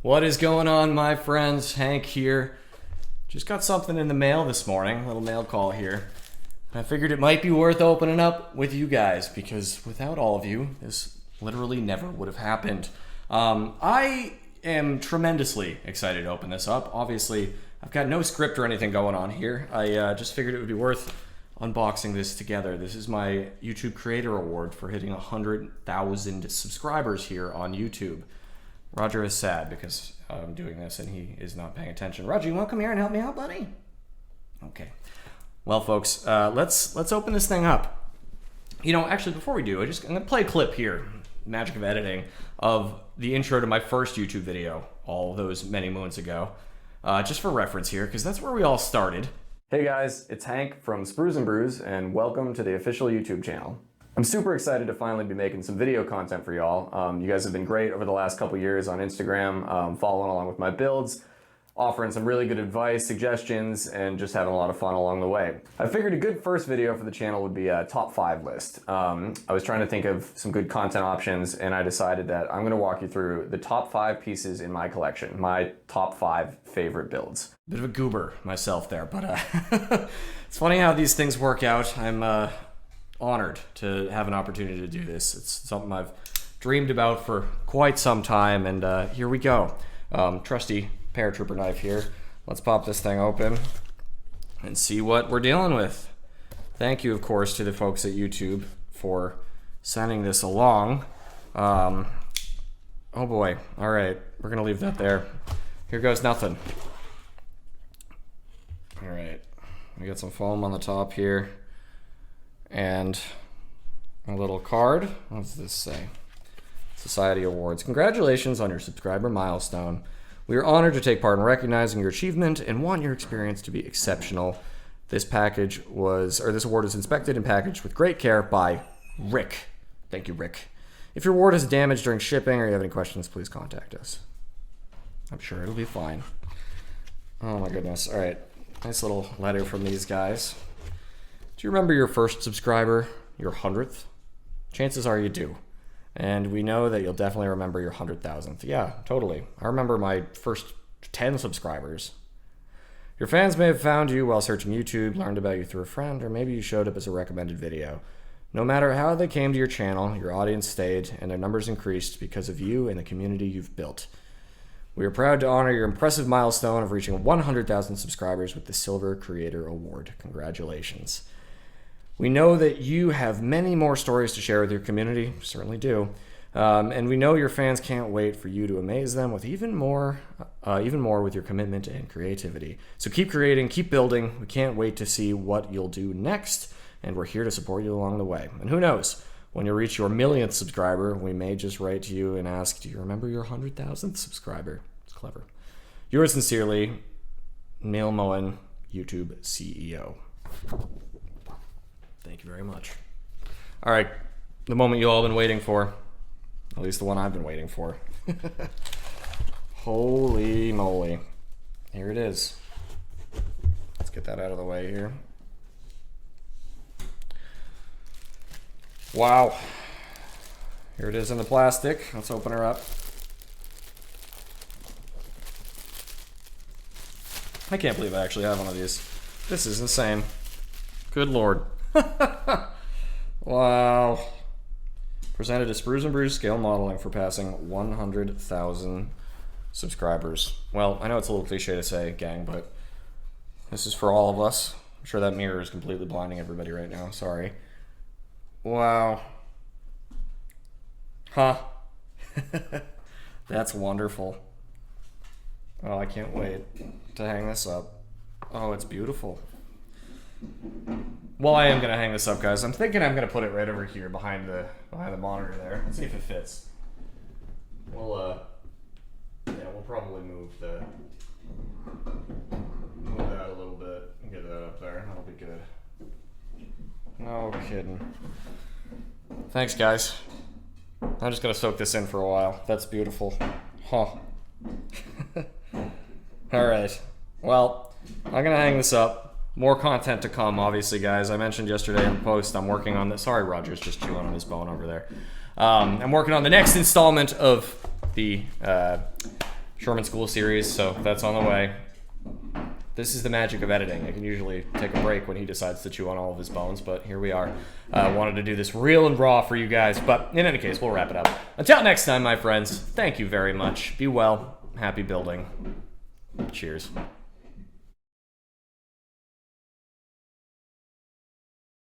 What is going on, my friends? Hank here. Just got something in the mail this morning, a little mail call here. I figured it might be worth opening up with you guys because without all of you, this literally never would have happened. I am tremendously excited to open this up. Obviously, I've got no script or anything going on here. I just figured it would be worth unboxing this together. This is my YouTube Creator Award for hitting 100,000 subscribers here on YouTube. Roger is sad because I'm doing this and he is not paying attention. Roger, you want to come here and help me out, buddy? Okay. Well, folks, let's open this thing up. You know, actually, before we do, I'm going to play a clip here, magic of editing, of the intro to my first YouTube video all those many moons ago, just for reference here, because that's where we all started. Hey guys, it's Hank from SpruesNBrews, and welcome to the official YouTube channel. I'm super excited to finally be making some video content for y'all. You guys have been great over the last couple years on Instagram, following along with my builds, offering some really good advice, suggestions, and just having a lot of fun along the way. I figured a good first video for the channel would be a top 5 list. I was trying to think of some good content options, and I decided that I'm going to walk you through the top 5 pieces in my collection, my top 5 favorite builds. Bit of a goober myself there, but it's funny how these things work out. I'm honored to have an opportunity to do this. It's something I've dreamed about for quite some time, and here we go. Trusty paratrooper knife here. Let's pop this thing open and see what we're dealing with. Thank you, of course, to the folks at YouTube for sending this along. Oh boy. All right, we're gonna leave that there. Here goes nothing. All right, we got some foam on the top here and a little card. What does this say? Society Awards. Congratulations on your subscriber milestone. We are honored to take part in recognizing your achievement and want your experience to be exceptional. This award is inspected and packaged with great care by Rick. Thank you, Rick. If your award is damaged during shipping or you have any questions, please contact us. I'm sure it'll be fine. Oh my goodness. All right. Nice little letter from these guys. Do you remember your first subscriber, your 100th? Chances are you do. And we know that you'll definitely remember your 100,000th. Yeah, totally. I remember my first 10 subscribers. Your fans may have found you while searching YouTube, learned about you through a friend, or maybe you showed up as a recommended video. No matter how they came to your channel, your audience stayed and their numbers increased because of you and the community you've built. We are proud to honor your impressive milestone of reaching 100,000 subscribers with the Silver Creator Award. Congratulations. We know that you have many more stories to share with your community, certainly do, and we know your fans can't wait for you to amaze them with even more with your commitment and creativity. So keep creating, keep building. We can't wait to see what you'll do next, and we're here to support you along the way. And who knows, when you reach your 1,000,000th subscriber, we may just write to you and ask, do you remember your 100,000th subscriber? It's clever. Yours sincerely, Neil Moen, YouTube CEO. Thank you very much. All right, the moment you all been waiting for, at least the one I've been waiting for. Holy moly. Here it is. Let's get that out of the way here. Wow. Here it is in the plastic. Let's open her up. I can't believe I actually have one of these. This is insane. Good Lord. Wow. Presented to SpruesNBrews Scale Modeling for passing 100,000 subscribers. Well, I know it's a little cliche to say, gang, but this is for all of us. I'm sure that mirror is completely blinding everybody right now. Sorry. Wow. Huh. That's wonderful. Oh, I can't wait to hang this up. Oh, it's beautiful. Well, I am going to hang this up, guys. I'm thinking I'm going to put it right over here behind the monitor there. Let's see if it fits. We'll probably move that a little bit and get that up there. That'll be good. No kidding. Thanks, guys. I'm just going to soak this in for a while. That's beautiful. Huh. All right. Well, I'm going to hang this up. More content to come, obviously, guys. I mentioned yesterday in the post I'm working on this. Sorry, Roger's just chewing on his bone over there. I'm working on the next installment of the Sherman School series, so that's on the way. This is the magic of editing. I can usually take a break when he decides to chew on all of his bones, but here we are. Wanted to do this real and raw for you guys, but in any case, we'll wrap it up. Until next time, my friends, thank you very much. Be well. Happy building. Cheers.